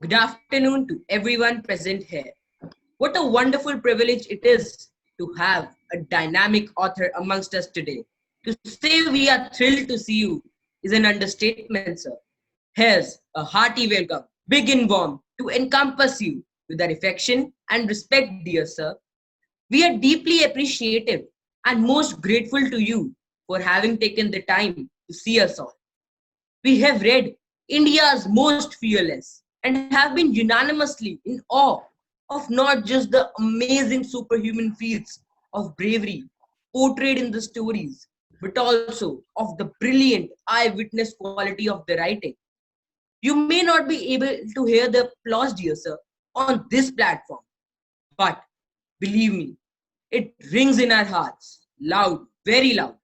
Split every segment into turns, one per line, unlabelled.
Good afternoon to everyone present here. What a wonderful privilege it is to have a dynamic author amongst us today. To say we are thrilled to see you is an understatement, sir. Here's a hearty welcome, big and warm, to encompass you with our affection and respect, dear sir. We are deeply appreciative and most grateful to you for having taken the time to see us all. We have read India's Most Fearless and have been unanimously in awe of not just the amazing superhuman feats of bravery portrayed in the stories, but also of the brilliant eyewitness quality of the writing. You may not be able to hear the applause, dear sir, on this platform, but believe me, it rings in our hearts, loud, very loud.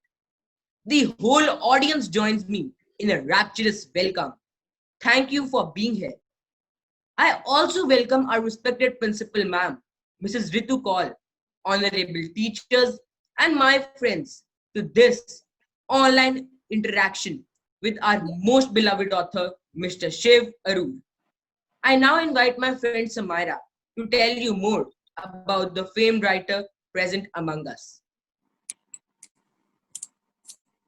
The whole audience joins me in a rapturous welcome. Thank you for being here. I also welcome our respected principal ma'am, Mrs. Ritu Kaul, honorable teachers, and my friends to this online interaction with our most beloved author, Mr. Shiv Arur. I now invite my friend Samira to tell you more about the famed writer present among us.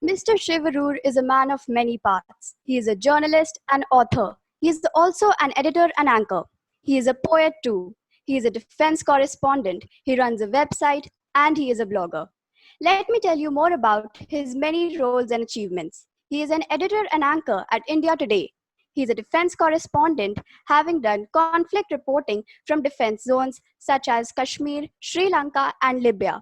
Mr. Shivarur is a man of many parts. He is a journalist and author. He is also an editor and anchor. He is a poet too. He is a defense correspondent. He runs a website and he is a blogger. Let me tell you more about his many roles and achievements. He is an editor and anchor at India Today. He is a defense correspondent, having done conflict reporting from defense zones such as Kashmir, Sri Lanka, and Libya.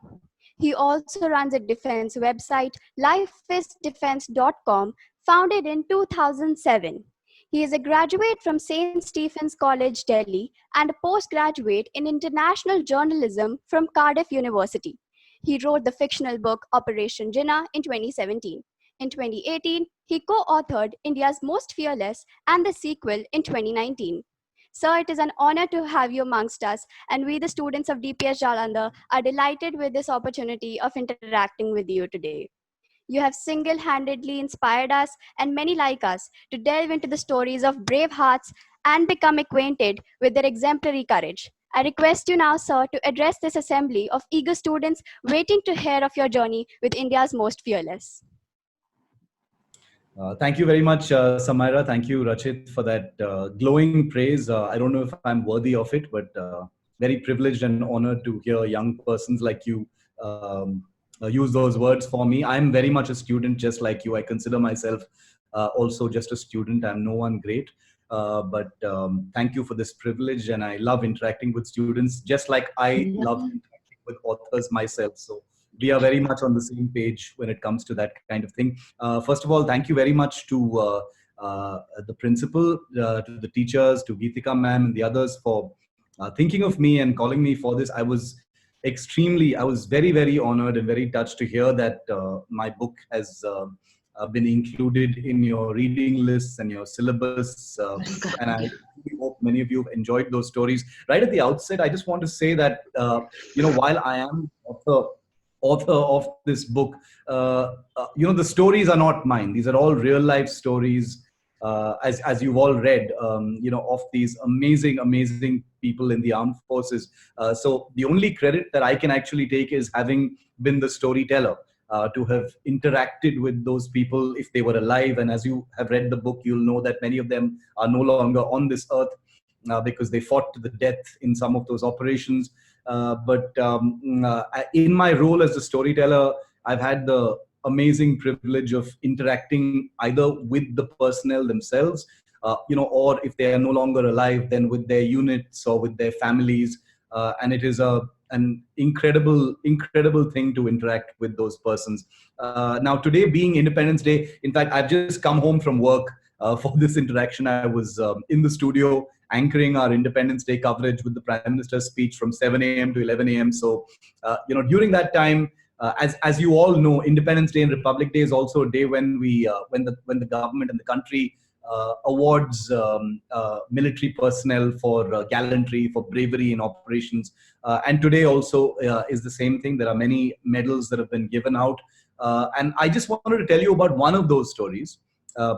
He also runs a defense website, lifeisdefense.com, founded in 2007. He is a graduate from St. Stephen's College, Delhi, and a postgraduate in international journalism from Cardiff University. He wrote the fictional book Operation Jinnah in 2017. In 2018, he co authored India's Most Fearless and the sequel in 2019. Sir, it is an honor to have you amongst us, and we, the students of DPS Jalandhar, are delighted with this opportunity of interacting with you today. You have single handedly inspired us and many like us to delve into the stories of brave hearts and become acquainted with their exemplary courage. I request you now, sir, to address this assembly of eager students waiting to hear of your journey with India's most fearless.
Thank you very much, Samira. Thank you, Rachit, for that glowing praise. I don't know if I'm worthy of it, but very privileged and honored to hear young persons like you use those words for me. I'm very much a student, just like you. I consider myself also just a student. I'm no one great. But thank you for this privilege, and I love interacting with students, just like I love interacting with authors myself. So we are very much on the same page when it comes to that kind of thing. First of all, thank you very much to the principal, to the teachers, to Geetika ma'am and the others for thinking of me and calling me for this. I was very, very honored and very touched to hear that my book has been included in your reading lists and your syllabus. And I really hope many of you have enjoyed those stories. Right at the outset, I just want to say that, while I am author of this book, the stories are not mine. These are all real life stories, as you've all read, of these amazing people in the armed forces. So the only credit that I can actually take is having been the storyteller, to have interacted with those people if they were alive. And as you have read the book, you'll know that many of them are no longer on this earth, because they fought to the death in some of those operations. But in my role as a storyteller, I've had the amazing privilege of interacting either with the personnel themselves, or if they are no longer alive, then with their units or with their families. And it is an incredible thing to interact with those persons. Now, today being Independence Day, in fact, I've just come home from work for this interaction. I was in the studio anchoring our Independence Day coverage with the Prime Minister's speech from 7 a.m. to 11 a.m. So, during that time, as you all know, Independence Day and Republic Day is also a day when when the government and the country awards military personnel for gallantry, for bravery in operations. And today also is the same thing. There are many medals that have been given out. And I just wanted to tell you about one of those stories,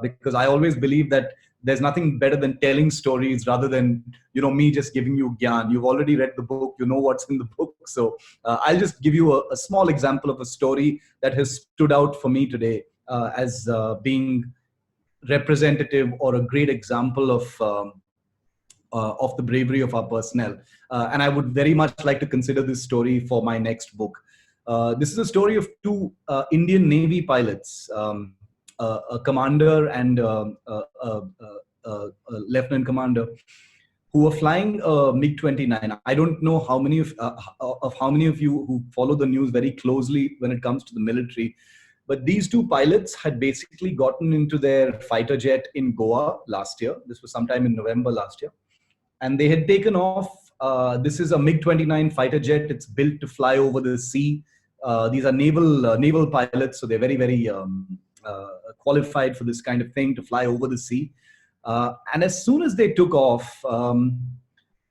because I always believe that there's nothing better than telling stories rather than, me just giving you gyan. You've already read the book, you know what's in the book. So I'll just give you a small example of a story that has stood out for me today as being representative or a great example of the bravery of our personnel. And I would very much like to consider this story for my next book. This is a story of two Indian Navy pilots, a commander and a lieutenant commander, who were flying a MiG-29. I don't know how many of you who follow the news very closely when it comes to the military, but these two pilots had basically gotten into their fighter jet in Goa last year. This was sometime in November last year. And they had taken off. This is a MiG-29 fighter jet. It's built to fly over the sea. These are naval pilots, so they're very, very qualified for this kind of thing, to fly over the sea. And as soon as they took off,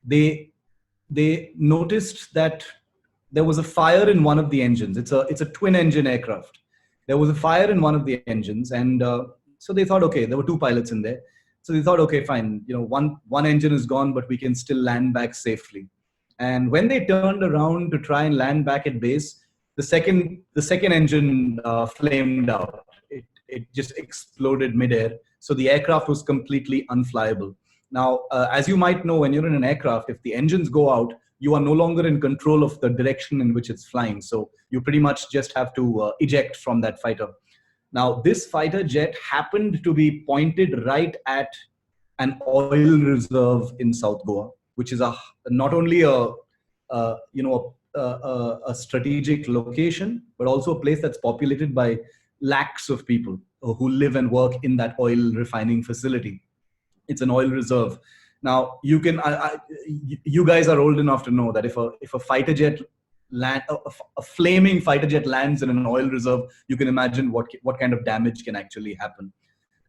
they noticed that there was a fire in one of the engines. It's a twin-engine aircraft. There was a fire in one of the engines, and so they thought, okay, there were two pilots in there. So they thought, okay, fine, one engine is gone, but we can still land back safely. And when they turned around to try and land back at base, the second engine flamed out. It just exploded midair. So the aircraft was completely unflyable. Now, as you might know, when you're in an aircraft, if the engines go out, you are no longer in control of the direction in which it's flying. So you pretty much just have to eject from that fighter. Now, this fighter jet happened to be pointed right at an oil reserve in South Goa, which is not only a strategic location, but also a place that's populated by lakhs of people who live and work in that oil refining facility. It's an oil reserve. Now, you guys are old enough to know that if a fighter jet a flaming fighter jet lands in an oil reserve, you can imagine what kind of damage can actually happen.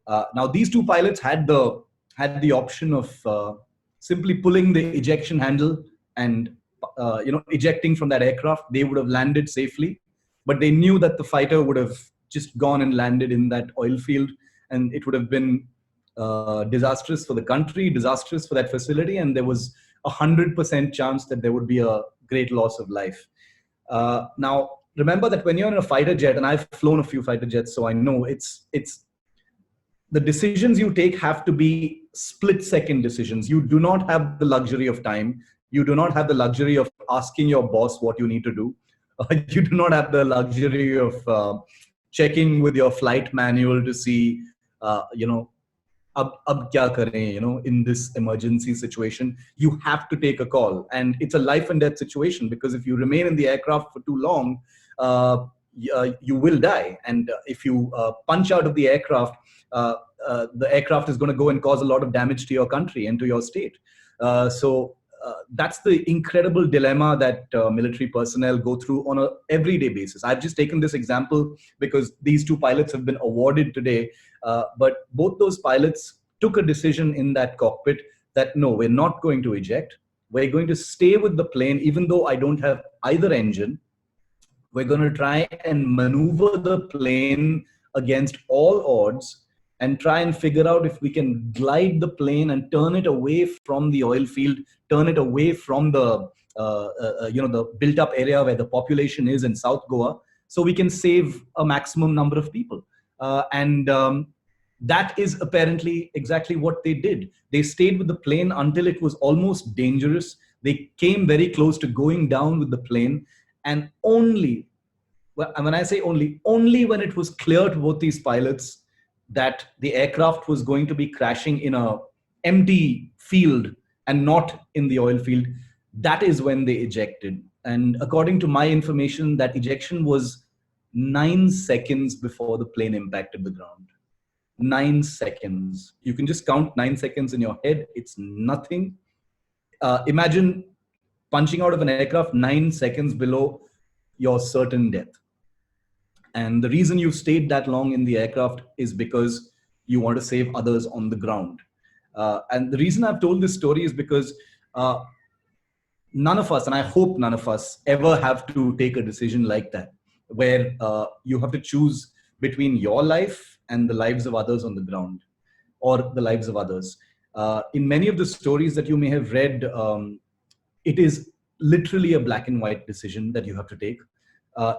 Now, these two pilots had the option of simply pulling the ejection handle and ejecting from that aircraft. They would have landed safely, but they knew that the fighter would have just gone and landed in that oil field, and it would have been disastrous for the country, disastrous for that facility, and there was 100% chance that there would be a great loss of life. Now, remember that when you're in a fighter jet, and I've flown a few fighter jets, so I know it's the decisions you take have to be split-second decisions. You do not have the luxury of time. You do not have the luxury of asking your boss what you need to do. You do not have the luxury of checking with your flight manual to see, ab kya kare, in this emergency situation. You have to take a call, and it's a life and death situation, because if you remain in the aircraft for too long, you will die. And if you punch out of the aircraft is going to go and cause a lot of damage to your country and to your state. So that's the incredible dilemma that military personnel go through on an everyday basis. I've just taken this example because these two pilots have been awarded today. But both those pilots took a decision in that cockpit that, no, we're not going to eject. We're going to stay with the plane, even though I don't have either engine. We're going to try and maneuver the plane against all odds and try and figure out if we can glide the plane and turn it away from the oil field, turn it away from the the built-up area where the population is in South Goa, so we can save a maximum number of people. That is apparently exactly what they did. They stayed with the plane until it was almost dangerous. They came very close to going down with the plane, and only, when I say only when it was clear to both these pilots that the aircraft was going to be crashing in a empty field and not in the oil field, that is when they ejected. And according to my information, that ejection was 9 seconds before the plane impacted the ground. 9 seconds. You can just count 9 seconds in your head. It's nothing. Imagine punching out of an aircraft 9 seconds below your certain death. And the reason you stayed that long in the aircraft is because you want to save others on the ground. And the reason I've told this story is because none of us, and I hope none of us, ever have to take a decision like that, where you have to choose between your life and the lives of others on the ground. or the lives of others. In many of the stories that you may have read, it is literally a black and white decision that you have to take.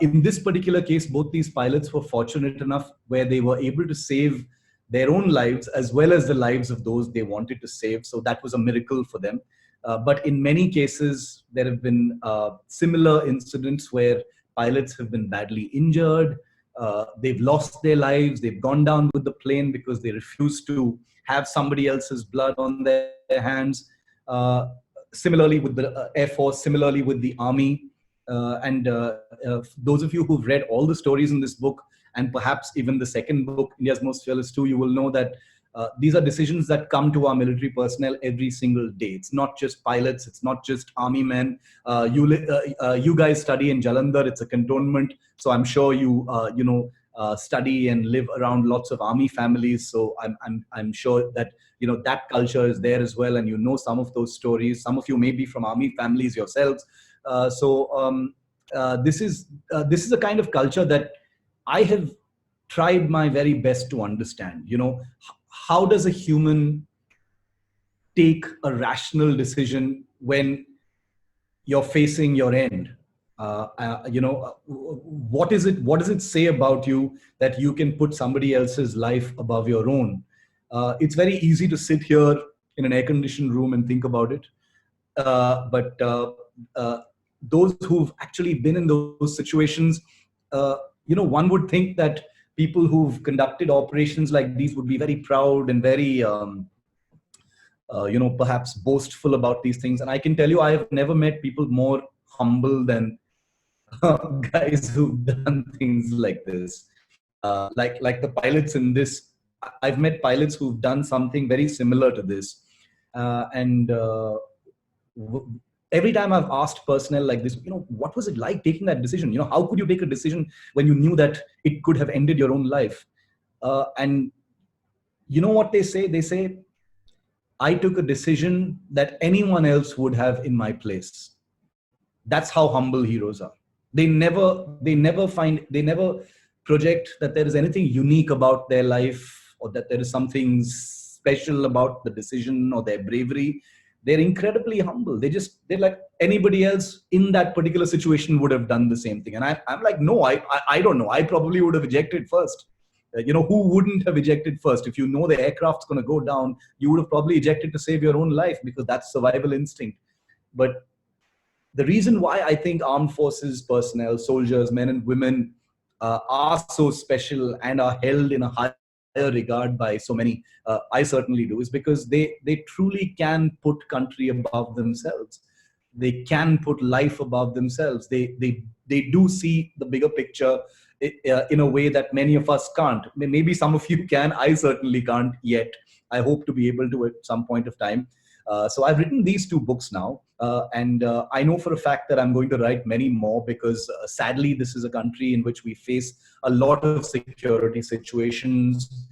In this particular case, both these pilots were fortunate enough where they were able to save their own lives as well as the lives of those they wanted to save. So that was a miracle for them. But in many cases, there have been similar incidents where pilots have been badly injured. They've lost their lives. They've gone down with the plane because they refuse to have somebody else's blood on their hands. Similarly with the Air Force, similarly with the Army. Those of you who've read all the stories in this book, and perhaps even the second book, India's Most Fearless 2, you will know that these are decisions that come to our military personnel every single day. It's not just pilots. It's not just army men. You guys study in Jalandhar. It's a cantonment. So I'm sure you study and live around lots of army families. So I'm sure that that culture is there as well, and some of those stories. Some of you may be from army families yourselves. This is a kind of culture that I have tried my very best to understand. How does a human take a rational decision when you're facing your end? What does it say about you that you can put somebody else's life above your own? It's very easy to sit here in an air-conditioned room and think about it. But those who've actually been in those situations, one would think that people who've conducted operations like these would be very proud and very, perhaps boastful about these things. And I can tell you, I have never met people more humble than guys who've done things like this. Like the pilots in this, I've met pilots who've done something very similar to this. Every time I've asked personnel like this, what was it like taking that decision? How could you take a decision when you knew that it could have ended your own life? And you know what they say? They say, I took a decision that anyone else would have in my place. That's how humble heroes are. They never project that there is anything unique about their life or that there is something special about the decision or their bravery. They're incredibly humble. They're like anybody else in that particular situation would have done the same thing. And I'm like, no, I don't know. I probably would have ejected first. Who wouldn't have ejected first? If you know the aircraft's going to go down, you would have probably ejected to save your own life because that's survival instinct. But the reason why I think armed forces personnel, soldiers, men and women are so special and are held in a high regard by so many, I certainly do, is because they truly can put country above themselves. They can put life above themselves. They do see the bigger picture in a way that many of us can't. Maybe some of you can. I certainly can't yet. I hope to be able to at some point of time. So I've written these 2 books now, and I know for a fact that I'm going to write many more because sadly, this is a country in which we face a lot of security situations.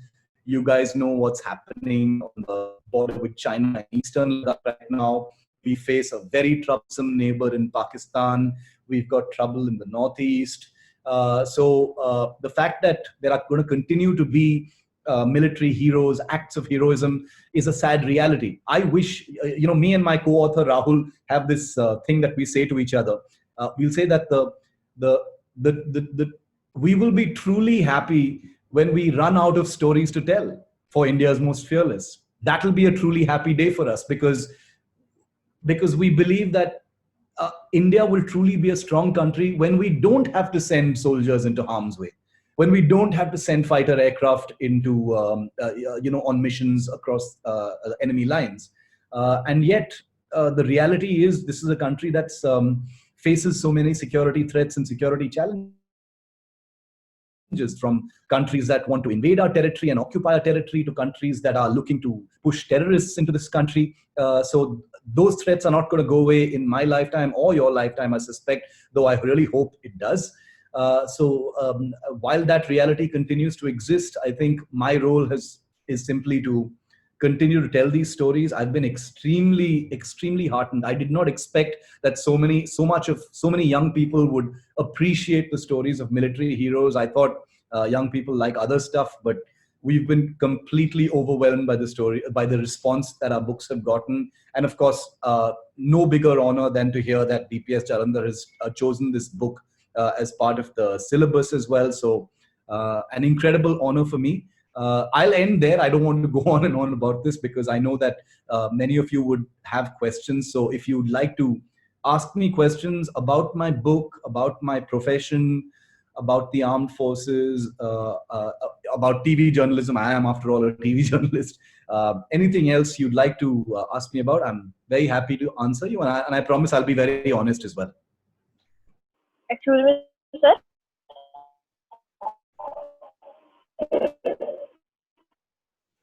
You guys know what's happening on the border with China and Eastern Ladakh right now. We face a very troublesome neighbor in Pakistan. We've got trouble in the Northeast. So the fact that there are going to continue to be military heroes, acts of heroism is a sad reality. I wish, me and my co-author Rahul have this thing that we say to each other. We'll say that we will be truly happy when we run out of stories to tell for India's Most Fearless. That will be a truly happy day for us because we believe that India will truly be a strong country when we don't have to send soldiers into harm's way, when we don't have to send fighter aircraft into, on missions across enemy lines. And yet, the reality is this is a country that faces so many security threats and security challenges from countries that want to invade our territory and occupy our territory to countries that are looking to push terrorists into this country. So those threats are not going to go away in my lifetime or your lifetime, I suspect, though I really hope it does. While that reality continues to exist, I think my role is simply to continue to tell these stories. I've been extremely, extremely heartened. I did not expect that so many young people would appreciate the stories of military heroes. I thought young people like other stuff, but we've been completely overwhelmed by the story, by the response that our books have gotten. And of course, no bigger honor than to hear that DPS Jalandhar has chosen this book as part of the syllabus as well. So an incredible honor for me. I'll end there. I don't want to go on and on about this because I know that many of you would have questions. So if you'd like to ask me questions about my book, about my profession, about the armed forces, about TV journalism. I am, after all, a TV journalist. Anything else you'd like to ask me about, I'm very happy to answer you. And I promise I'll be very honest as well.
Excuse me, sir.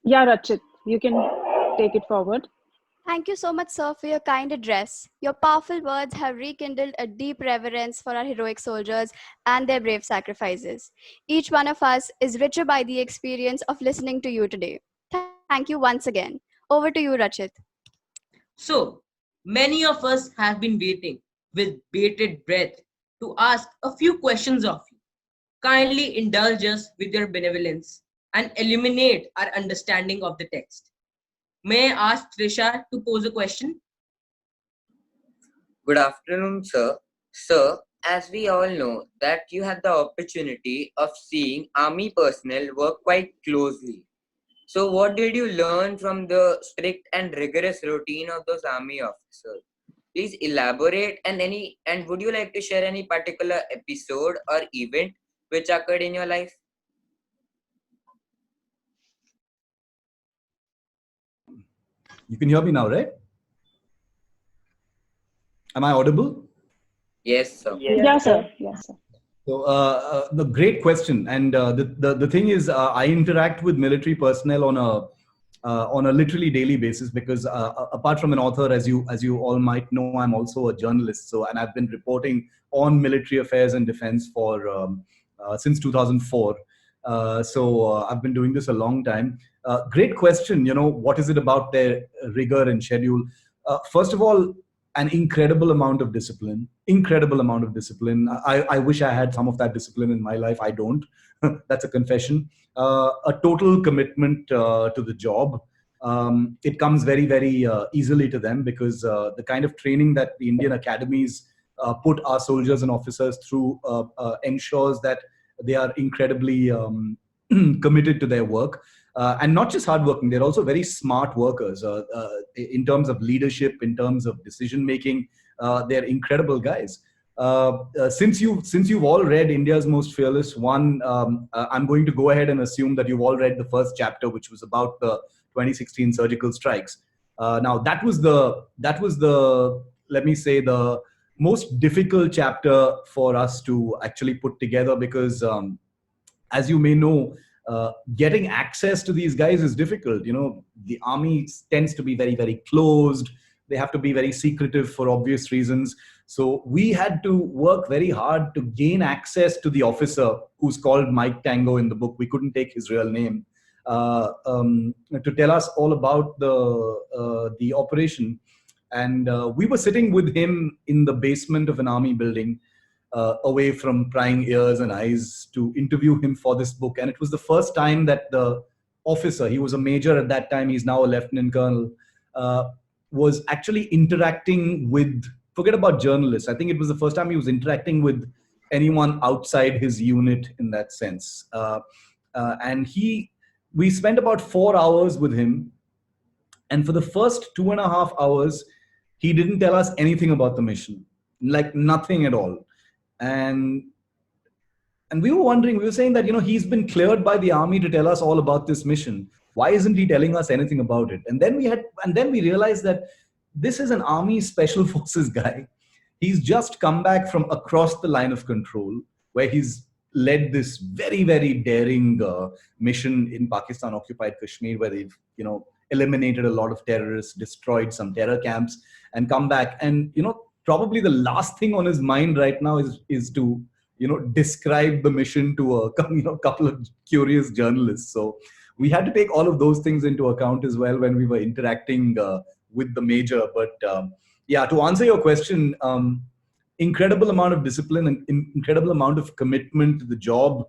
Yeah, Rachit, you can take it forward.
Thank you so much, sir, for your kind address. Your powerful words have rekindled a deep reverence for our heroic soldiers and their brave sacrifices. Each one of us is richer by the experience of listening to you today. Thank you once again. Over to you, Rachit.
So, many of us have been waiting with bated breath to ask a few questions of you. Kindly indulge us with your benevolence and illuminate our understanding of the text. May I ask Trisha to pose a question?
Good afternoon, sir. Sir, as we all know that you had the opportunity of seeing army personnel work quite closely. So what did you learn from the strict and rigorous routine of those army officers? Please elaborate, and would you like to share any particular episode or event which occurred in your life?
You can hear me now, right? Am I audible?
Yes, sir.
Yes, sir. Yes, sir.
So the great question, and the thing is, I interact with military personnel on a literally daily basis because apart from an author, as you all might know, I'm also a journalist. So, and I've been reporting on military affairs and defense for since 2004. I've been doing this a long time. Great question. You know, what is it about their rigor and schedule? First of all, an incredible amount of discipline. I wish I had some of that discipline in my life. I don't. That's a confession. A total commitment to the job. It comes very, very easily to them because the kind of training that the Indian academies put our soldiers and officers through ensures that they are incredibly committed to their work. And not just hardworking, they're also very smart workers in terms of leadership, in terms of decision making. They're incredible guys. Since you've all read India's Most Fearless One, I'm going to go ahead and assume that you've all read the first chapter, which was about the 2016 surgical strikes. Now that was the let me say the most difficult chapter for us to actually put together because, as you may know, getting access to these guys is difficult. You know, the army tends to be very, very closed. They have to be very secretive for obvious reasons. So we had to work very hard to gain access to the officer who's called Mike Tango in the book. We couldn't take his real name to tell us all about the operation. And we were sitting with him in the basement of an army building, away from prying ears and eyes, to interview him for this book. And it was the first time that the officer, he was a major at that time, he's now a lieutenant colonel, was actually interacting with, forget about journalists, I think it was the first time he was interacting with anyone outside his unit in that sense. And we spent about 4 hours with him. And for the first 2.5 hours, he didn't tell us anything about the mission, like nothing at all. And we were wondering, we were saying that, you know, he's been cleared by the army to tell us all about this mission. Why isn't he telling us anything about it? And then we realized that this is an army special forces guy. He's just come back from across the line of control, where he's led this very, very daring mission in Pakistan occupied Kashmir, where they've, you know, eliminated a lot of terrorists, destroyed some terror camps, and come back. And, you know, probably the last thing on his mind right now is to, you know, describe the mission to a couple of curious journalists. So we had to take all of those things into account as well when we were interacting with the major. But yeah, to answer your question, incredible amount of discipline and incredible amount of commitment to the job,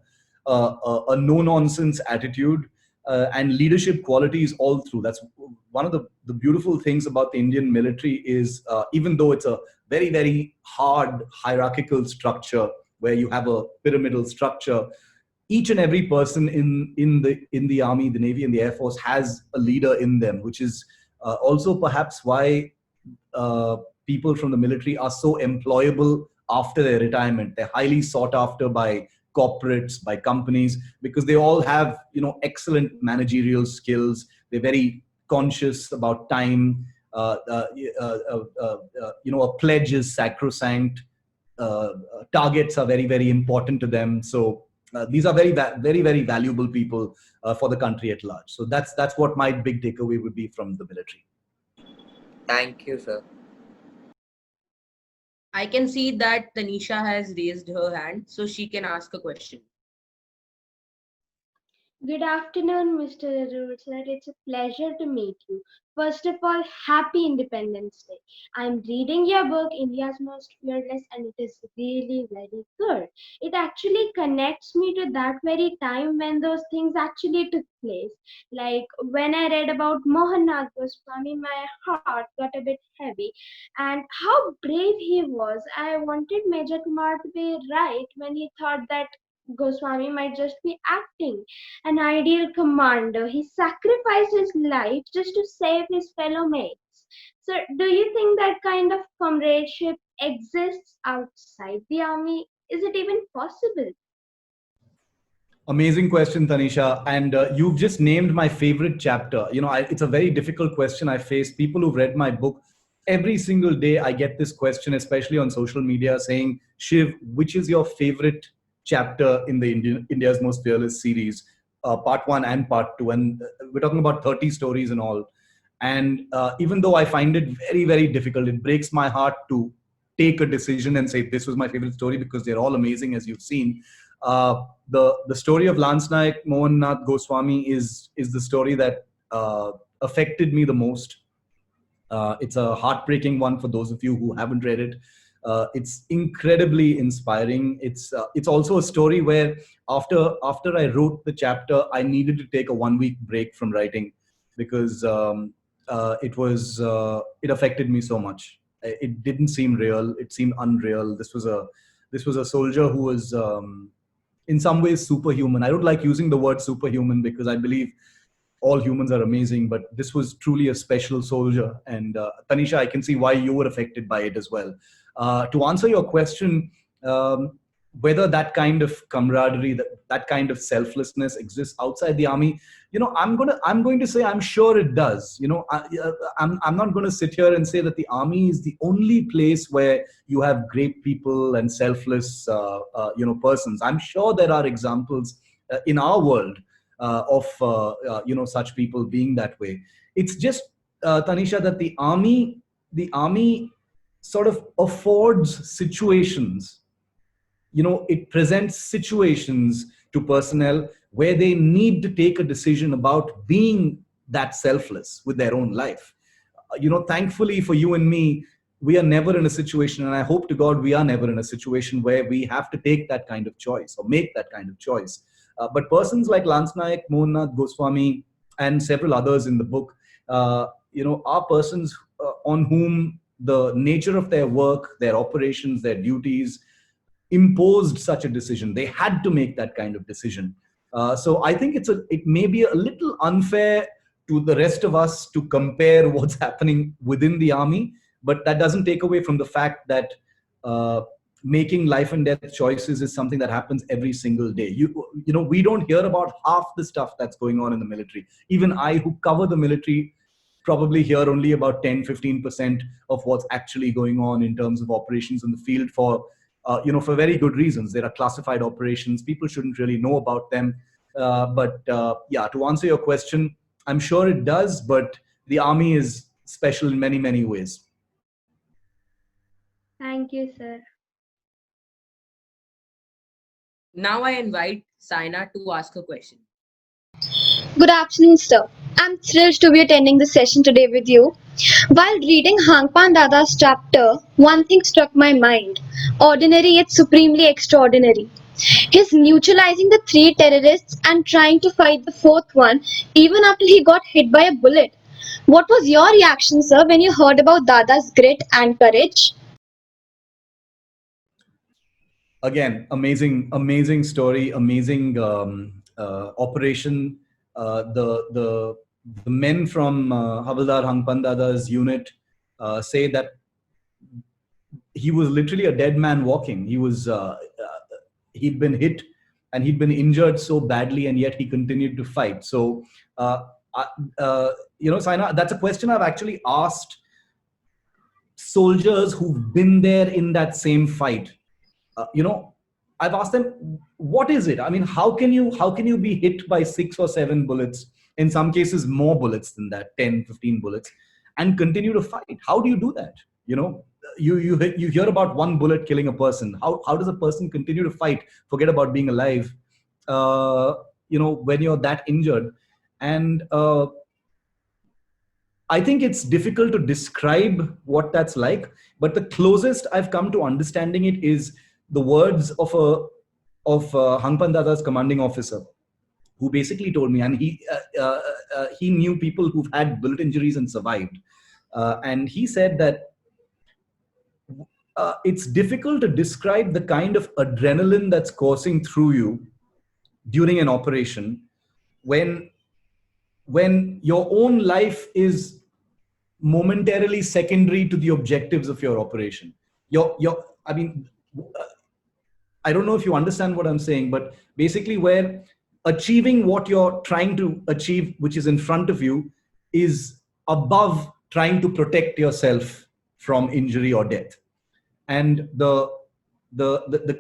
a no-nonsense attitude. and leadership qualities all through. That's one of the beautiful things about the Indian military is even though it's a very, very hard hierarchical structure where you have a pyramidal structure, each and every person in the army, the navy, and the air force has a leader in them, which is also perhaps why people from the military are so employable after their retirement. They're highly sought after by corporates, by companies, because they all have, excellent managerial skills. They're very conscious about time. A pledge is sacrosanct. Targets are very, very important to them. So these are very, very, very valuable people for the country at large. So that's what my big takeaway would be from the military.
Thank you, sir.
I can see that Tanisha has raised her hand, so she can ask a question.
Good afternoon, Mr. Arul sir. It's a pleasure to meet you. First of all, happy Independence Day. I'm reading your book, India's Most Fearless, and it is really very good. It actually connects me to that very time when those things actually took place. Like when I read about Mohannath Goswami, my heart got a bit heavy. And how brave he was. I wanted Major Kumar to be right when he thought that Goswami might just be acting. An ideal commander, he sacrificed his life just to save his fellow mates. So, do you think that kind of comradeship exists outside the army? Is it even possible?
Amazing question, Tanisha. And you've just named my favorite chapter. It's a very difficult question I face. People who've read my book, every single day I get this question, especially on social media, saying, Shiv, which is your favorite chapter in the India's Most Fearless series, part 1 and part 2? And we're talking about 30 stories in all. And even though I find it very, very difficult, it breaks my heart to take a decision and say this was my favorite story, because they're all amazing, as you've seen. The story of Lance Naik Mohannath Goswami is the story that affected me the most. It's a heartbreaking one for those of you who haven't read it. It's incredibly inspiring. It's also a story where after I wrote the chapter, I needed to take a 1-week break from writing, because it affected me so much. It didn't seem real. It seemed unreal. This was a soldier who was in some ways superhuman. I don't like using the word superhuman because I believe all humans are amazing, but this was truly a special soldier. And Tanisha, I can see why you were affected by it as well. To answer your question, whether that kind of camaraderie, that kind of selflessness exists outside the army, I'm going to say I'm sure it does. I'm not going to sit here and say that the army is the only place where you have great people and selfless, persons. I'm sure there are examples in our world of such people being that way. It's just Tanisha, that the army sort of affords situations. It presents situations to personnel where they need to take a decision about being that selfless with their own life. Thankfully for you and me, we are never in a situation, and I hope to God we are never in a situation where we have to take that kind of choice or make that kind of choice. But persons like Lance Naik, Mohannath Goswami, and several others in the book, are persons on whom the nature of their work, their operations, their duties imposed such a decision. They had to make that kind of decision. So I think it may be a little unfair to the rest of us to compare what's happening within the army, but that doesn't take away from the fact that making life and death choices is something that happens every single day. We don't hear about half the stuff that's going on in the military. Even I, who cover the military, probably hear only about 10-15% of what's actually going on in terms of operations in the field for very good reasons. There are classified operations. People shouldn't really know about them. But to answer your question, I'm sure it does, but the army is special in many, many ways.
Thank you, sir.
Now I invite Saina to ask a question.
Good afternoon, sir. I'm thrilled to be attending this session today with you. While reading Hangpan Dada's chapter, one thing struck my mind: ordinary yet supremely extraordinary. He's neutralizing the three terrorists and trying to fight the fourth one even after he got hit by a bullet. What was your reaction, sir, when you heard about Dada's grit and courage?
Again, amazing story, amazing operation. The men from Havildar Hangpan Dada's unit say that he was literally a dead man walking. He'd been hit and he'd been injured so badly, and yet he continued to fight. So, Saina, that's a question I've actually asked soldiers who've been there in that same fight. I've asked them, what is it? I mean, how can you be hit by 6 or 7 bullets, in some cases more bullets than that, 10, 15 bullets, and continue to fight? How do you do that? You hear about one bullet killing a person. How does a person continue to fight, forget about being alive, when you're that injured? And I think it's difficult to describe what that's like, but the closest I've come to understanding it is the words of Hangpan Dada's commanding officer, who basically told me, and he knew people who've had bullet injuries and survived, and he said that it's difficult to describe the kind of adrenaline that's coursing through you during an operation when your own life is momentarily secondary to the objectives of your operation. I don't know if you understand what I'm saying, but basically where achieving what you're trying to achieve, which is in front of you, is above trying to protect yourself from injury or death. And the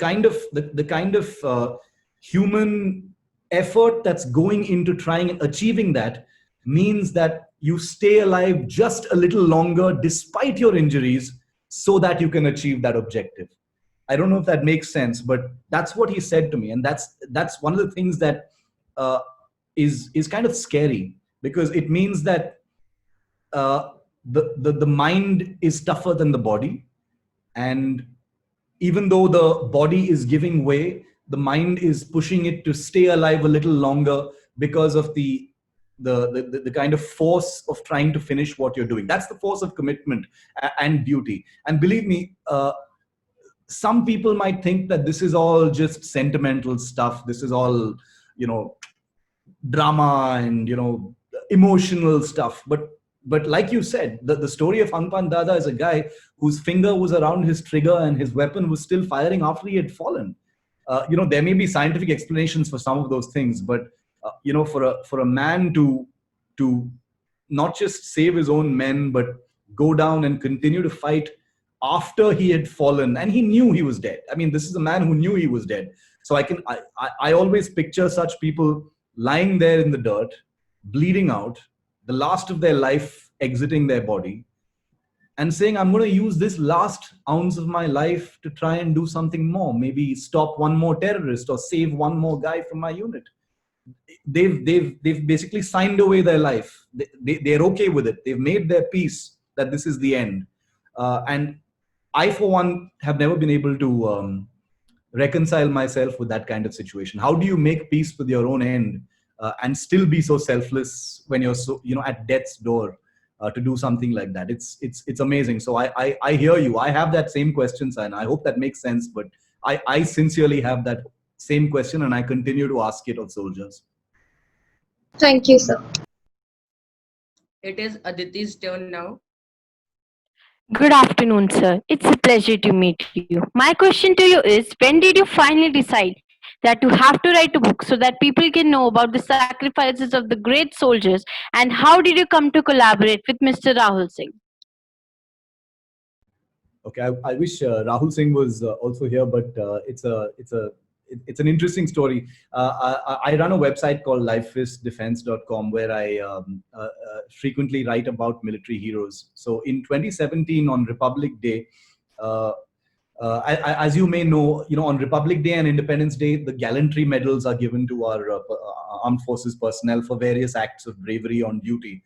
kind of human effort that's going into trying and achieving that means that you stay alive just a little longer despite your injuries so that you can achieve that objective. I don't know if that makes sense, but that's what he said to me. And that's one of the things that is kind of scary, because it means that the mind is tougher than the body. And even though the body is giving way, the mind is pushing it to stay alive a little longer because of the kind of force of trying to finish what you're doing. That's the force of commitment and duty. And believe me, some people might think that this is all just sentimental stuff. This is all, drama and, emotional stuff. But like you said, the story of Hangpan Dada is a guy whose finger was around his trigger and his weapon was still firing after he had fallen. There may be scientific explanations for some of those things, but for a man to not just save his own men, but go down and continue to fight after he had fallen, and he knew he was dead. I mean, this is a man who knew he was dead. So I always picture such people lying there in the dirt, bleeding out, the last of their life exiting their body, and saying, I'm going to use this last ounce of my life to try and do something more, maybe stop one more terrorist or save one more guy from my unit. They've basically signed away their life. They're okay with it. They've made their peace that this is the end. And I, for one, have never been able to reconcile myself with that kind of situation. How do you make peace with your own end and still be so selfless when you're so, at death's door to do something like that? It's amazing. So I hear you. I have that same question, and I hope that makes sense. But I sincerely have that same question, and I continue to ask it of soldiers.
Thank you, sir.
It is Aditi's turn now.
Good afternoon, sir. It's a pleasure to meet you. My question to you is, when did you finally decide that you have to write a book so that people can know about the sacrifices of the great soldiers, and how did you come to collaborate with Mr. Rahul Singh?
Okay, I wish Rahul Singh was also here, but it's an interesting story. I run a website called lifeisdefense.com where I frequently write about military heroes. So in 2017 on Republic Day, as you may know, on Republic Day and Independence Day, the gallantry medals are given to our armed forces personnel for various acts of bravery on duty.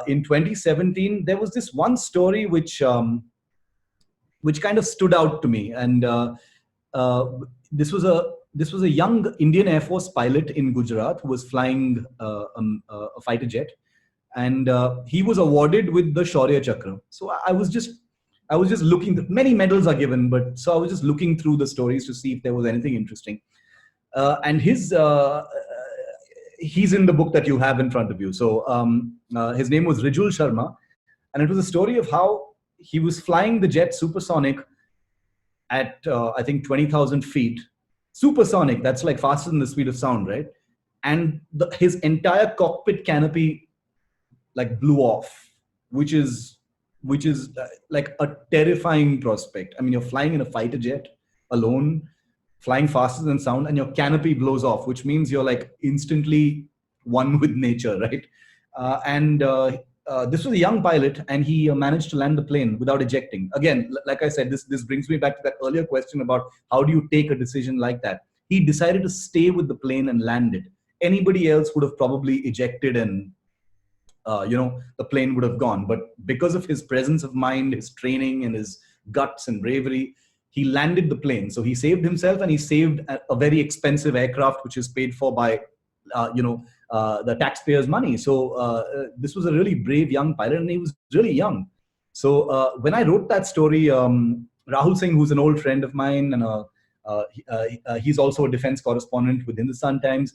In 2017, there was this one story which kind of stood out to me, and this was this was a young Indian Air Force pilot in Gujarat who was flying a fighter jet, and he was awarded with the Shaurya Chakra. So I was just looking. Many medals are given, but so I was just looking through the stories to see if there was anything interesting. And he's in the book that you have in front of you. So his name was Rijul Sharma, and it was a story of how he was flying the jet supersonic at I think 20,000 feet. Supersonic, that's like faster than the speed of sound, right? And his entire cockpit canopy like blew off, which is like a terrifying prospect. I mean, you're flying in a fighter jet alone, flying faster than sound, and your canopy blows off, which means you're like instantly one with nature, right? This was a young pilot, and he managed to land the plane without ejecting. Again, like I said, this brings me back to that earlier question about how do you take a decision like that. He decided to stay with the plane and land it. Anybody else would have probably ejected, and the plane would have gone. But because of his presence of mind, his training, and his guts and bravery, he landed the plane. So he saved himself, and he saved a very expensive aircraft, which is paid for by the taxpayers' money. So this was a really brave young pilot, and he was really young. So when I wrote that story, Rahul Singh, who's an old friend of mine, and he's also a defense correspondent with Hindustan Times,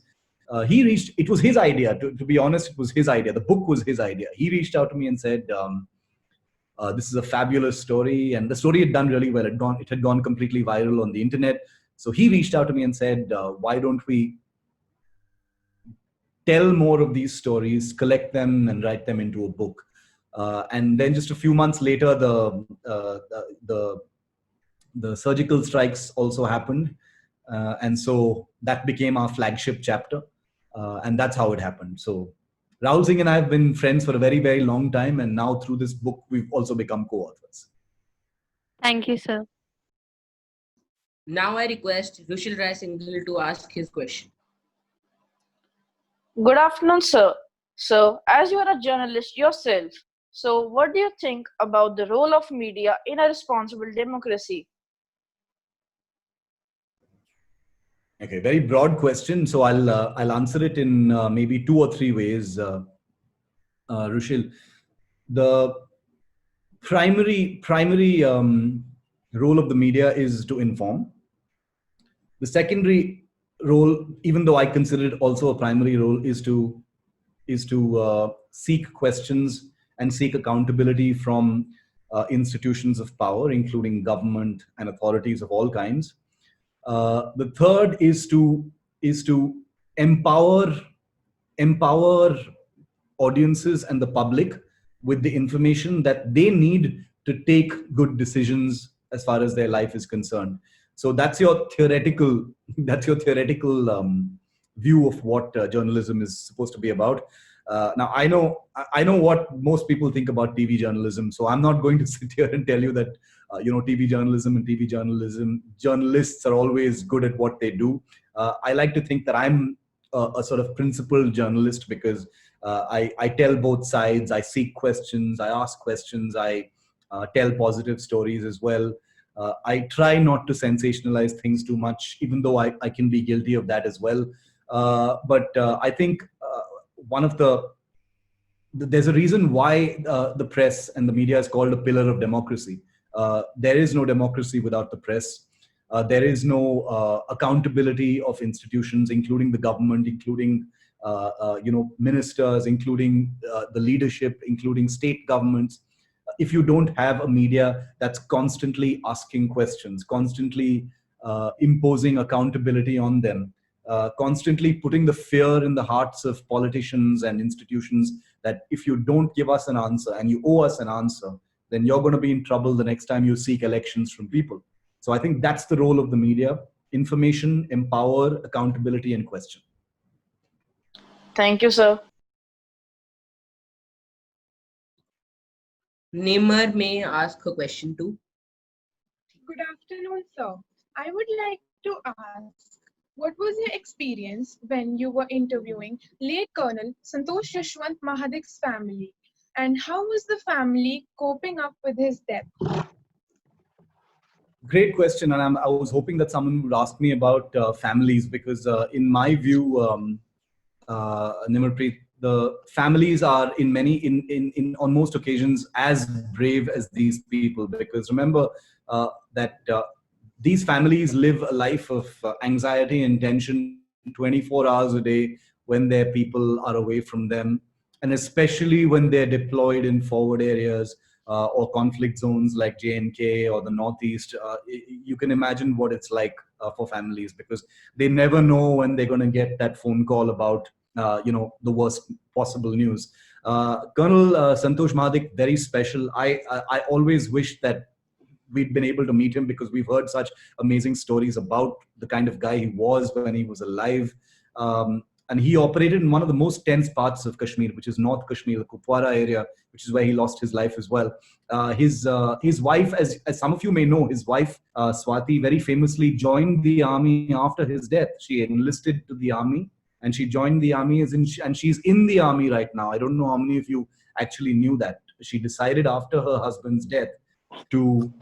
it was his idea. To be honest, it was his idea. The book was his idea. He reached out to me and said, this is a fabulous story. And the story had done really well. It had gone completely viral on the internet. So he reached out to me and said, why don't we tell more of these stories, collect them, and write them into a book? And then just a few months later, the surgical strikes also happened. And so that became our flagship chapter. And that's how it happened. So Rahul Singh and I have been friends for a very, very long time. And now through this book, we've also become co-authors.
Thank you, sir.
Now I request Rushil Rai Singhal to ask his question.
Good afternoon, sir. So, as you are a journalist yourself, so what do you think about the role of media in a responsible democracy?
Okay, very broad question. So I'll answer it in maybe 2 or 3 ways, Rushil. The primary role of the media is to inform. The secondary role, even though I consider it also a primary role, is to seek questions and seek accountability from institutions of power, including government and authorities of all kinds. The third is to empower audiences and the public with the information that they need to take good decisions as far as their life is concerned. So that's your theoretical view of what journalism is supposed to be about. Now I know what most people think about TV journalism, so I'm not going to sit here and tell you that TV journalism journalists are always good at what they do. I like to think that I'm a sort of principled journalist because I tell both sides. I seek questions. I ask questions. I tell positive stories as well. I try not to sensationalize things too much, even though I can be guilty of that as well. But I think there's a reason why the press and the media is called a pillar of democracy. There is no democracy without the press. There is no accountability of institutions, including the government, including ministers, including the leadership, including state governments. If you don't have a media that's constantly asking questions, constantly imposing accountability on them, constantly putting the fear in the hearts of politicians and institutions that if you don't give us an answer and you owe us an answer, then you're going to be in trouble the next time you seek elections from people. So I think that's the role of the media: information, empower, accountability, and question.
Thank you, sir.
Neymar may ask a question too.
Good afternoon, sir. I would like to ask, what was your experience when you were interviewing late Colonel Santosh Yashwant Mahadik's family, and how was the family coping up with his death?
Great question, and I was hoping that someone would ask me about families, because in my view, Nimarpreet, the families are on most occasions as brave as these people, because remember that these families live a life of anxiety and tension 24 hours a day when their people are away from them, and especially when they're deployed in forward areas or conflict zones like J&K or the Northeast. You can imagine what it's like for families, because they never know when they're going to get that phone call about the worst possible news. Colonel Santosh Mahadik, very special. I always wish that we'd been able to meet him, because we've heard such amazing stories about the kind of guy he was when he was alive. And he operated in one of the most tense parts of Kashmir, which is North Kashmir, the Kupwara area, which is where he lost his life as well. His wife, as some of you may know, his wife, Swati, very famously joined the army after his death. She enlisted to the army, and she joined the army, and she's in the army right now. I don't know how many of you actually knew that. She decided after her husband's death to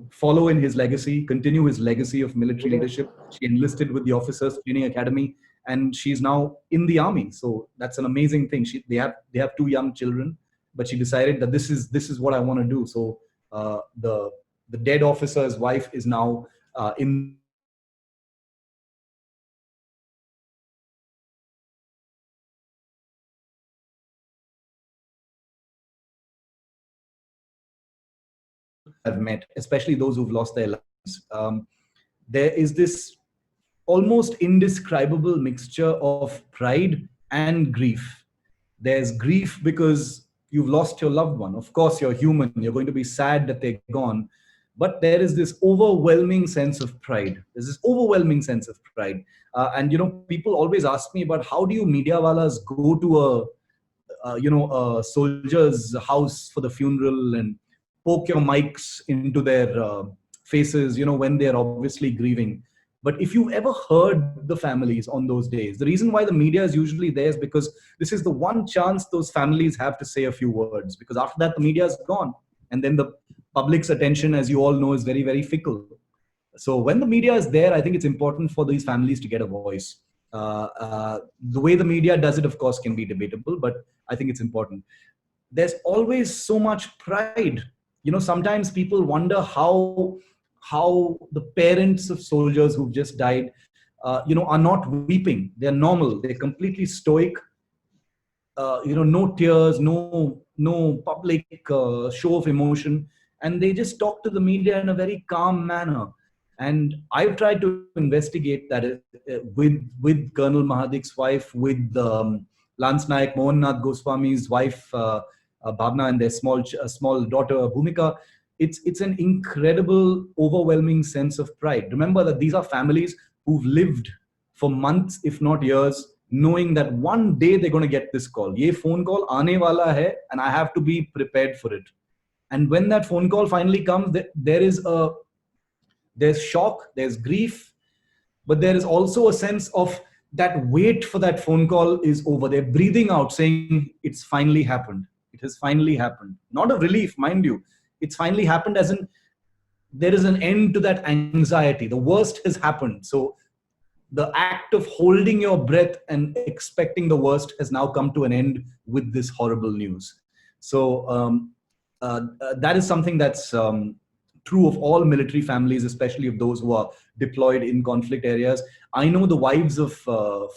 follow in his legacy, continue his legacy of military leadership. She enlisted with the Officers Training Academy, and she's now in the army. So that's an amazing thing. They have 2 young children, but she decided that this is what I want to do. So the dead officer's wife is now in have met, especially those who've lost their lives. There is this almost indescribable mixture of pride and grief. There's grief because you've lost your loved one. Of course, you're human. You're going to be sad that they're gone. But there is this overwhelming sense of pride. There's this overwhelming sense of pride. And people always ask me about, how do you media walas go to a soldier's house for the funeral and poke your mics into their faces, when they're obviously grieving. But if you've ever heard the families on those days, the reason why the media is usually there is because this is the one chance those families have to say a few words, because after that, the media is gone. And then the public's attention, as you all know, is very, very fickle. So when the media is there, I think it's important for these families to get a voice. The way the media does it, of course, can be debatable, but I think it's important. There's always so much pride. Sometimes people wonder how the parents of soldiers who've just died, are not weeping. They're normal. They're completely stoic. No tears, no public show of emotion, and they just talk to the media in a very calm manner. And I've tried to investigate that with Colonel Mahadik's wife, with Lance Naik Mohan Nath Goswami's wife, Bhavna, and their small daughter Bhumika. It's an incredible, overwhelming sense of pride. Remember that these are families who've lived for months, if not years, knowing that one day they're going to get this call. Ye phone call aane wala hai, and I have to be prepared for it. And when that phone call finally comes, there's shock, there's grief, but there is also a sense of that wait for that phone call is over. They're breathing out, saying it's finally happened. It has finally happened. Not of relief, mind you. It's finally happened, as in there is an end to that anxiety. The worst has happened. So the act of holding your breath and expecting the worst has now come to an end with this horrible news. So that is something that's true of all military families, especially of those who are deployed in conflict areas. I know the wives of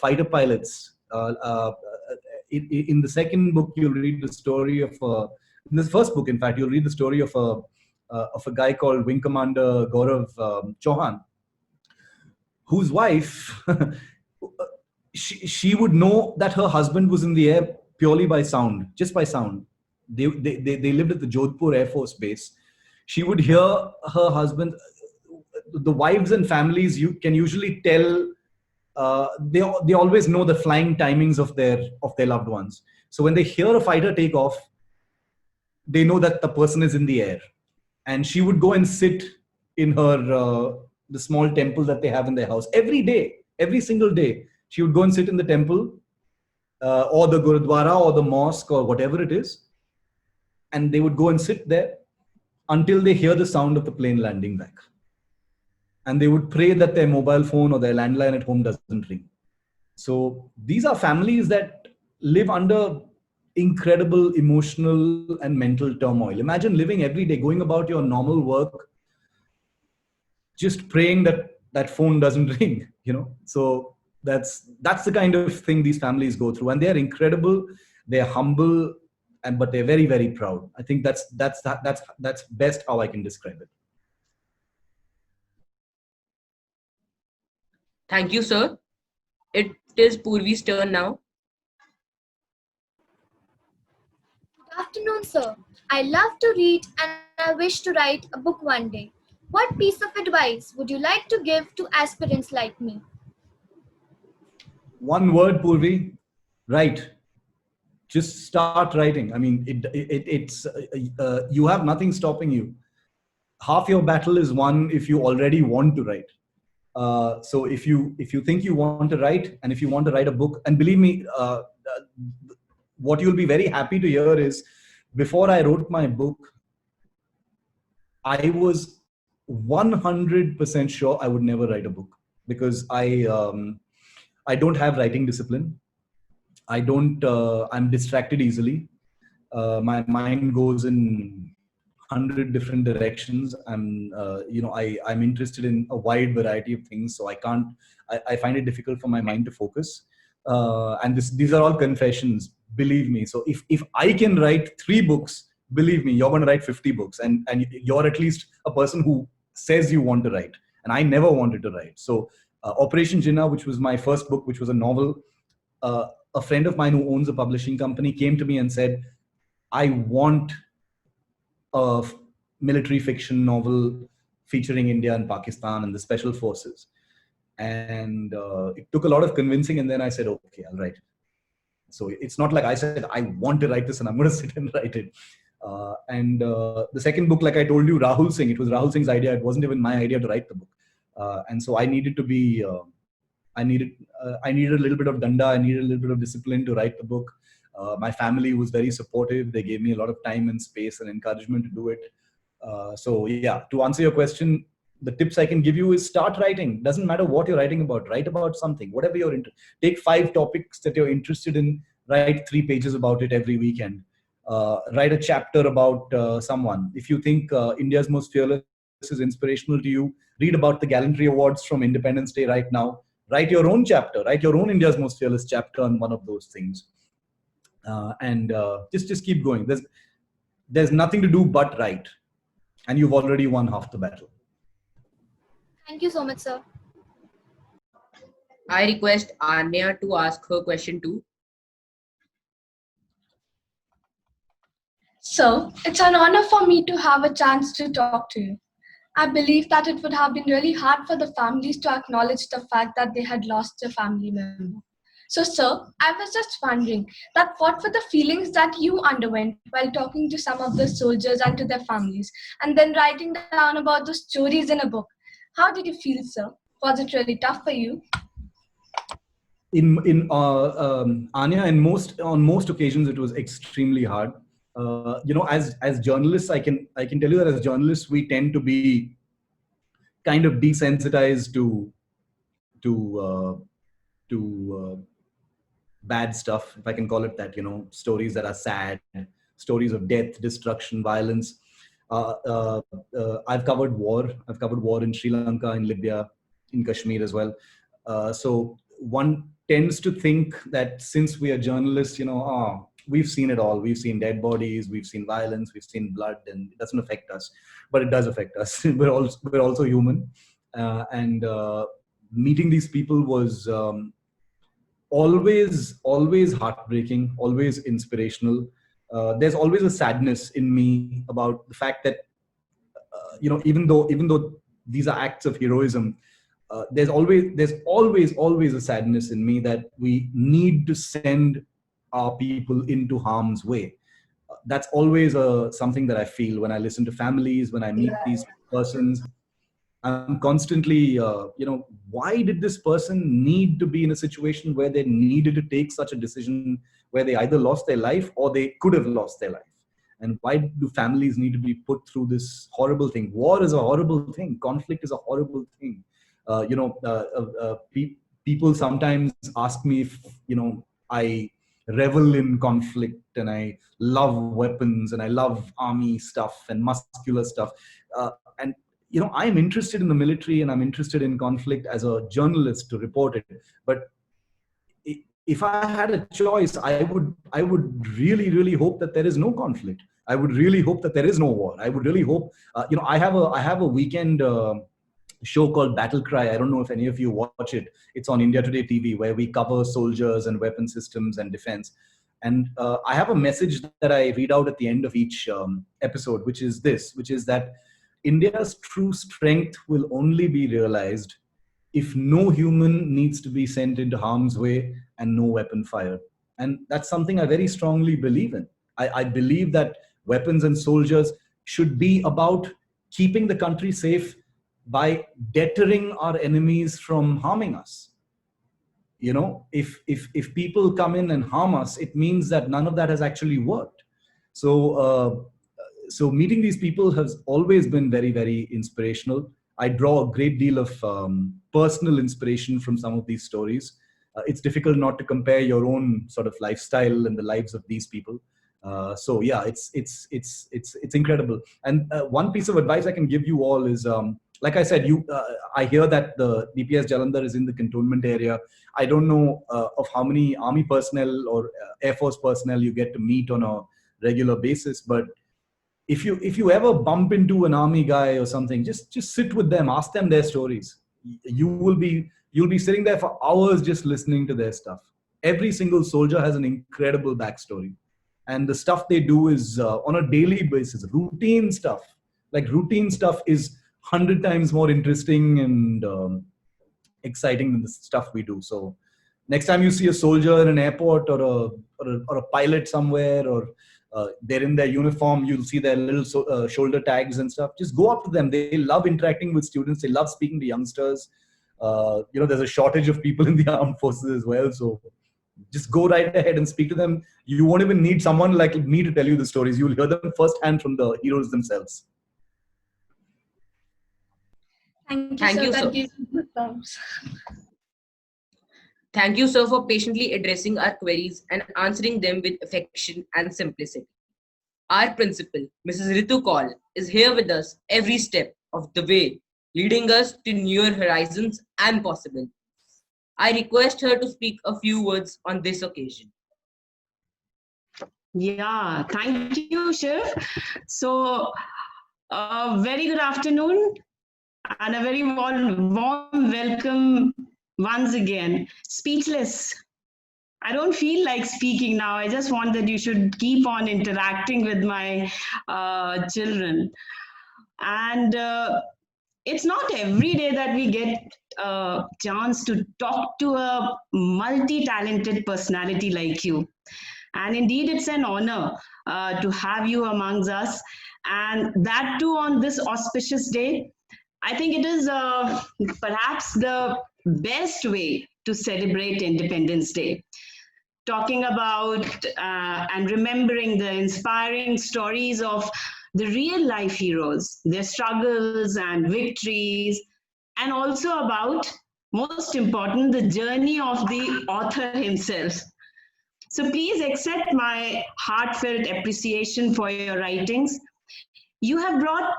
fighter pilots. In the second book, you'll read the story of, in this first book, in fact, you'll read the story of a guy called Wing Commander Gaurav Chauhan, whose wife, she would know that her husband was in the air purely by sound, just by sound. They lived at the Jodhpur Air Force Base. She would hear her husband. The wives and families, you can usually tell. They always know the flying timings of their loved ones. So when they hear a fighter take off, they know that the person is in the air. And she would go and sit in her the small temple that they have in their house every day, every single day. She would go and sit in the temple or the Gurudwara or the mosque or whatever it is, and they would go and sit there. until they hear the sound of the plane landing back. And they would pray that their mobile phone or their landline at home doesn't ring. So these are families that live under incredible emotional and mental turmoil. Imagine living every day, going about your normal work, just praying that that phone doesn't ring, So that's the kind of thing these families go through. And they're incredible, they're humble, but they're very, very proud. I think that's best how I can describe it.
Thank you, sir. It is Purvi's turn now.
Good afternoon, sir. I love to read and I wish to write a book one day. What piece of advice would you like to give to aspirants like me?
One word, Purvi: write. Just start writing. I mean, you have nothing stopping you. Half your battle is won if you already want to write. So if you think you want to write, and if you want to write a book, and believe me, what you'll be very happy to hear is, before I wrote my book, I was 100% sure I would never write a book, because I don't have writing discipline. I'm distracted easily. My mind goes in 100 different directions. I'm interested in a wide variety of things, so I find it difficult for my mind to focus. And these are all confessions, believe me. So if I can write 3 books, believe me, you're going to write 50 books, and you're at least a person who says you want to write. And I never wanted to write. So Operation Jinnah, which was my first book, which was a novel, a friend of mine who owns a publishing company came to me and said, I want a military fiction novel featuring India and Pakistan and the special forces. And it took a lot of convincing, and then I said, okay, I'll write it. So it's not like I said, I want to write this and I'm going to sit and write it. And the second book, like I told you, Rahul Singh, it was Rahul Singh's idea. It wasn't even my idea to write the book. And so I needed to be, I needed a little bit of danda, I needed a little bit of discipline to write the book. My family was very supportive. They gave me a lot of time and space and encouragement to do it. So yeah, to answer your question, the tips I can give you is start writing. Doesn't matter what you're writing about. Write about something, whatever you're into. Take 5 topics that you're interested in. Write 3 pages about it every weekend. Write a chapter about someone. If you think India's Most Fearless is inspirational to you, read about the Gallantry Awards from Independence Day right now. Write your own chapter. Write your own India's Most Fearless chapter on one of those things. And just keep going. There's nothing to do but write. And you've already won half the battle.
Thank you so much, sir.
I request Anya to ask her question too.
Sir, it's an honor for me to have a chance to talk to you. I believe that it would have been really hard for the families to acknowledge the fact that they had lost a family member. So, sir, I was just wondering that what were the feelings that you underwent while talking to some of the soldiers and to their families, and then writing down about those stories in a book? How did you feel, sir? Was it really tough for you?
Anya, on most occasions, it was extremely hard. As journalists, I can tell you that as journalists, we tend to be kind of desensitized to bad stuff, if I can call it that. Stories that are sad, stories of death, destruction, violence. I've covered war. I've covered war in Sri Lanka, in Libya, in Kashmir as well. So one tends to think that since we are journalists, we've seen it all. We've seen dead bodies, we've seen violence, we've seen blood, and it doesn't affect us. But it does affect us. We're also human. And meeting these people was always heartbreaking, always inspirational. There's always a sadness in me about the fact that, even though these are acts of heroism, there's always a sadness in me that we need to send our people into harm's way. That's always something that I feel when I listen to families, when I meet these persons. I'm constantly, why did this person need to be in a situation where they needed to take such a decision, where they either lost their life or they could have lost their life? And why do families need to be put through this horrible thing? War is a horrible thing. Conflict is a horrible thing. People sometimes ask me if, I revel in conflict and I love weapons and I love army stuff and muscular stuff. And I'm interested in the military and I'm interested in conflict as a journalist to report it. But if I had a choice, I would really, really hope that there is no conflict. I would really hope that there is no war. I would really hope, I have a weekend show called Battle Cry. I don't know if any of you watch it. It's on India Today TV, where we cover soldiers and weapon systems and defense. And I have a message that I read out at the end of each episode, which is that India's true strength will only be realized if no human needs to be sent into harm's way and no weapon fired. And that's something I very strongly believe in. I believe that weapons and soldiers should be about keeping the country safe by deterring our enemies from harming us. If people come in and harm us, it means that none of that has actually worked. So meeting these people has always been very, very inspirational. I draw a great deal of personal inspiration from some of these stories. It's difficult not to compare your own sort of lifestyle and the lives of these people. So yeah, it's incredible. And one piece of advice I can give you all is, like I said, I hear that the DPS Jalandhar is in the cantonment area. I don't know of how many army personnel or Air Force personnel you get to meet on a regular basis, but if you ever bump into an army guy or something, just sit with them, ask them their stories. You'll be sitting there for hours just listening to their stuff. Every single soldier has an incredible backstory, and the stuff they do is on a daily basis, routine stuff. Like routine stuff is 100 times more interesting and exciting than the stuff we do. So next time you see a soldier in an airport or a pilot somewhere, or they're in their uniform, you'll see their little shoulder tags and stuff. Just go up to them. They love interacting with students. They love speaking to youngsters. There's a shortage of people in the armed forces as well. So just go right ahead and speak to them. You won't even need someone like me to tell you the stories. You'll hear them firsthand from the heroes themselves.
Thank
Thank
you,
you,
sir.
sir.
That gives me goosebumps.
Thank you, sir, for patiently addressing our queries and answering them with affection and simplicity. Our principal, Mrs. Ritu Kaul, is here with us every step of the way, leading us to newer horizons and possibilities. I request her to speak a few words on this occasion.
Yeah, thank you, Shiv. So, very good afternoon and a very warm welcome once again. Speechless. I don't feel like speaking now. I just want that you should keep on interacting with my children. And it's not every day that we get a chance to talk to a multi-talented personality like you. And indeed, it's an honor to have you amongst us. And that too on this auspicious day. I think it is perhaps the best way to celebrate Independence Day. Talking about and remembering the inspiring stories of the real life heroes, their struggles and victories, and also about, most important, the journey of the author himself. So please accept my heartfelt appreciation for your writings. You have brought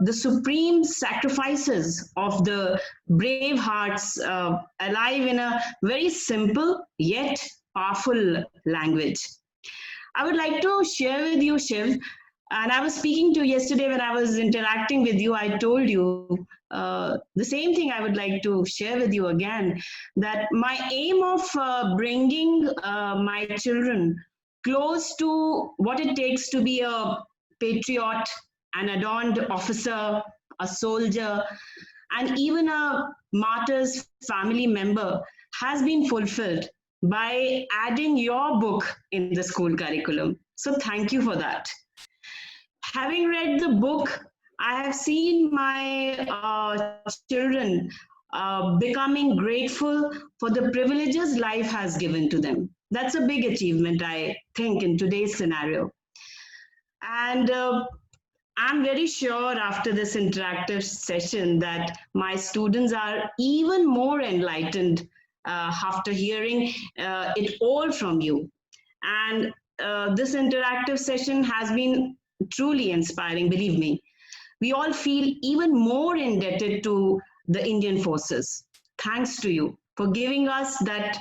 the supreme sacrifices of the brave hearts alive in a very simple yet powerful language. I would like to share with you, Shiv, and I was speaking to you yesterday when I was interacting with you, I told you the same thing I would like to share with you again, that my aim of bringing my children close to what it takes to be a patriot, an adorned officer, a soldier, and even a martyr's family member has been fulfilled by adding your book in the school curriculum. So thank you for that. Having read the book, I have seen my children becoming grateful for the privileges life has given to them. That's a big achievement, I think, in today's scenario. And I'm very sure after this interactive session that my students are even more enlightened after hearing it all from you. And this interactive session has been truly inspiring, believe me. We all feel even more indebted to the Indian forces. Thanks to you for giving us that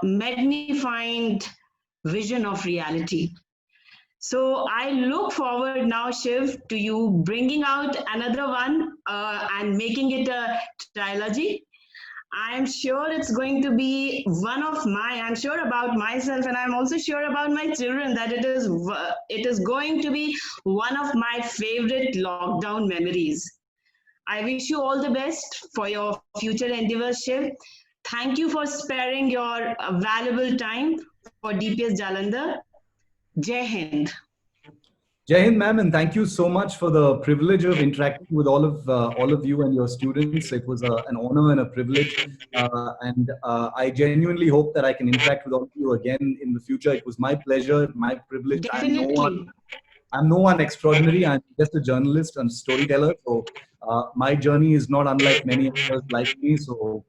magnified vision of reality. So I look forward now, Shiv, to you bringing out another one and making it a trilogy. I am sure it's going to be I'm sure about myself, and I'm also sure about my children that it is going to be one of my favorite lockdown memories. I wish you all the best for your future endeavors, Shiv. Thank you for sparing your valuable time for DPS Jalandhar. Jai Hind.
Jai Hind, ma'am, and thank you so much for the privilege of interacting with all of you and your students. It was an honor and a privilege, and I genuinely hope that I can interact with all of you again in the future. It was my pleasure, my privilege.
Definitely.
I'm no one extraordinary. I'm just a journalist and storyteller. So my journey is not unlike many others like me. So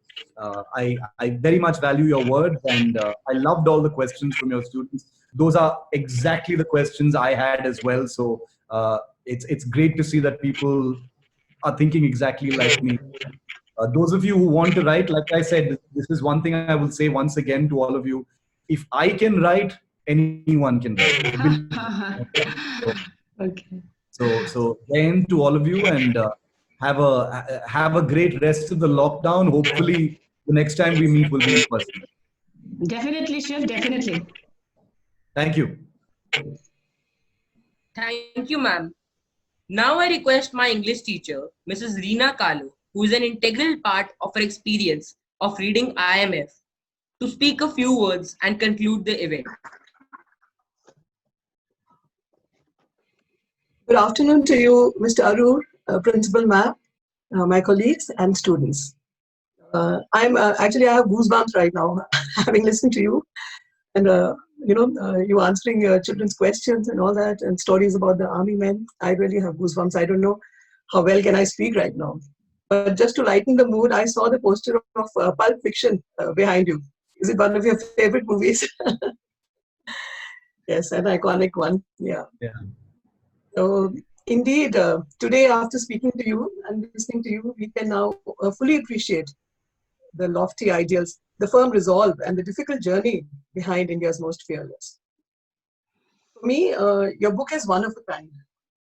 I very much value your words, and I loved all the questions from your students. Those are exactly the questions I had as well. So it's great to see that people are thinking exactly like me. Those of you who want to write, like I said, this is one thing I will say once again to all of you. If I can write, anyone can write.
Okay.
So again to all of you, and have a great rest of the lockdown. Hopefully, the next time we meet will be in person.
Definitely, Shiv. Definitely.
Thank you.
Thank you, ma'am. Now I request my English teacher, Mrs. Reena Kalu, who is an integral part of her experience of reading IMF, to speak a few words and conclude the event.
Good afternoon to you, Mr. Arur, Principal Ma'am, my colleagues and students. I have goosebumps right now, having listened to you, and you answering children's questions and all that, and stories about the army men. I really have goosebumps. I don't know how well can I speak right now, but just to lighten the mood, I saw the poster of Pulp Fiction behind you. Is it one of your favorite movies? Yes, an iconic one. Yeah. So indeed, today after speaking to you and listening to you, we can now fully appreciate the lofty ideals, the firm resolve, and the difficult journey behind India's most fearless. For me, your book is one of a kind,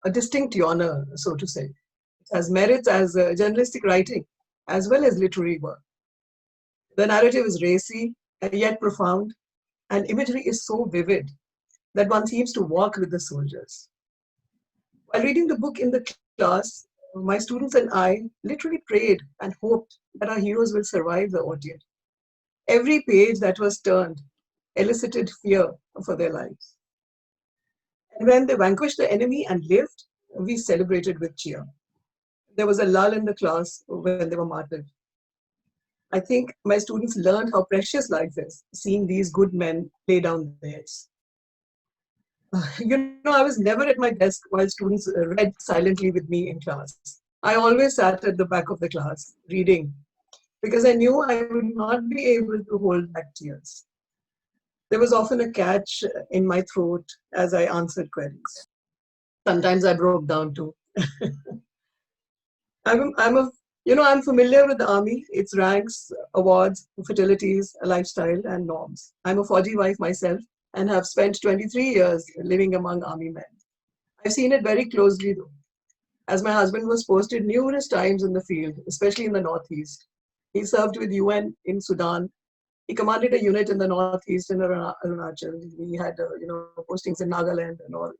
a distinct genre, so to say. It has merits as journalistic writing as well as literary work. The narrative is racy and yet profound, and imagery is so vivid that one seems to walk with the soldiers. While reading the book in the class, my students and I literally prayed and hoped that our heroes will survive the ordeal. Every page that was turned elicited fear for their lives. And when they vanquished the enemy and lived, we celebrated with cheer. There was a lull in the class when they were martyred. I think my students learned how precious life is, seeing these good men lay down theirs. I was never at my desk while students read silently with me in class. I always sat at the back of the class reading because I knew I would not be able to hold back tears. There was often a catch in my throat as I answered queries. Sometimes I broke down too. I'm familiar with the army, its ranks, awards, fatalities, lifestyle, and norms. I'm a Fauji wife myself and have spent 23 years living among army men. I've seen it very closely though, as my husband was posted numerous times in the field, especially in the Northeast. He served with UN in Sudan. He commanded a unit in the Northeast in Arunachal. He had postings in Nagaland and all.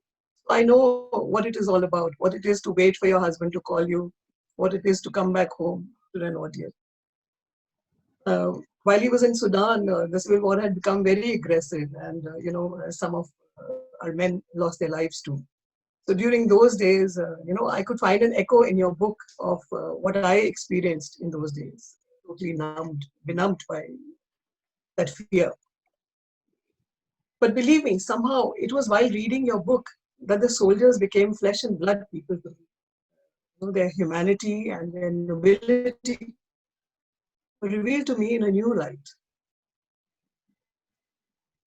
So I know what it is all about, what it is to wait for your husband to call you, what it is to come back home to an ordeal. While he was in Sudan, the civil war had become very aggressive, and some of our men lost their lives too. So during those days, I could find an echo in your book of what I experienced in those days, totally benumbed by that fear. But believe me, somehow it was while reading your book that the soldiers became flesh and blood people to me. You know, their humanity and their nobility were revealed to me in a new light.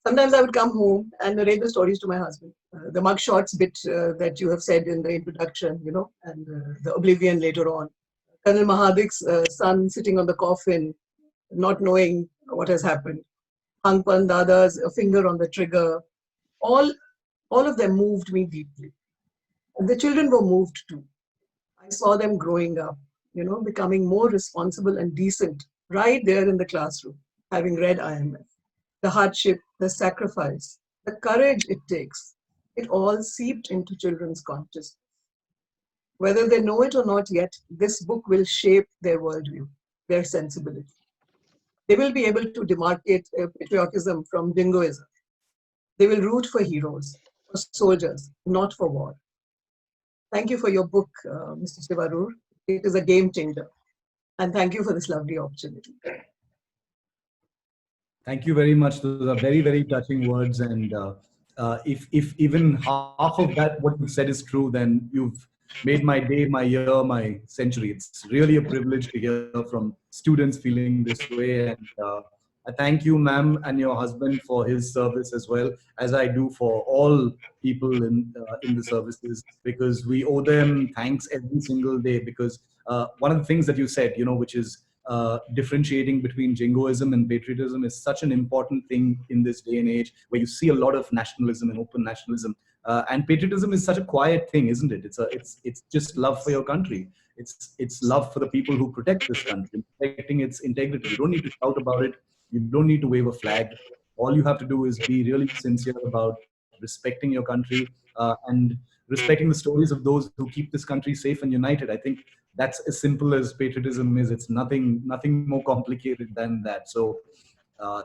Sometimes I would come home and narrate the stories to my husband. The mugshots bit that you have said in the introduction, you know, and the oblivion later on. Colonel Mahadik's son sitting on the coffin, not knowing what has happened. Hangpan Dada's finger on the trigger. All of them moved me deeply. And the children were moved too. I saw them growing up, you know, becoming more responsible and decent right there in the classroom, having read IMF. The hardship, the sacrifice, the courage it takes, it all seeped into children's consciousness. Whether they know it or not yet, this book will shape their worldview, their sensibility. They will be able to demarcate patriotism from jingoism. They will root for heroes, for soldiers, not for war. Thank you for your book, Mr. Sivarur. It is a game changer. And thank you for this lovely opportunity.
Thank you very much. Those are very, very touching words. And if even half of that, what you said is true, then you've made my day, my year, my century. It's really a privilege to hear from students feeling this way. And I thank you, ma'am, and your husband for his service as well, as I do for all people in the services, because we owe them thanks every single day. Because one of the things that you said, you know, which is differentiating between jingoism and patriotism is such an important thing in this day and age, where you see a lot of nationalism and open nationalism. And patriotism is such a quiet thing, isn't it? It's just love for your country. It's love for the people who protect this country, protecting its integrity. You don't need to shout about it. You don't need to wave a flag. All you have to do is be really sincere about respecting your country and respecting the stories of those who keep this country safe and united. I think that's as simple as patriotism is. It's nothing more complicated than that. So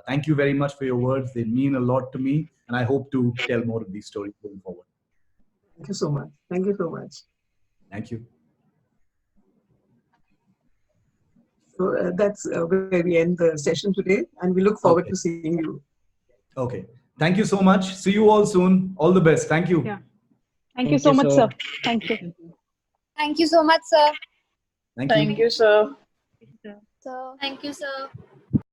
thank you very much for your words. They mean a lot to me, and I hope to tell more of these stories going forward.
Thank you so much. Thank you so much.
Thank you.
So that's where we end the session today, and we look forward to seeing you.
Okay. Thank you so much. See you all soon. All the best. Thank you.
Yeah. Thank you so much, sir. Thank you.
Thank you so much, sir.
Thank you.
Thank you, sir.
So,
Thank you, sir.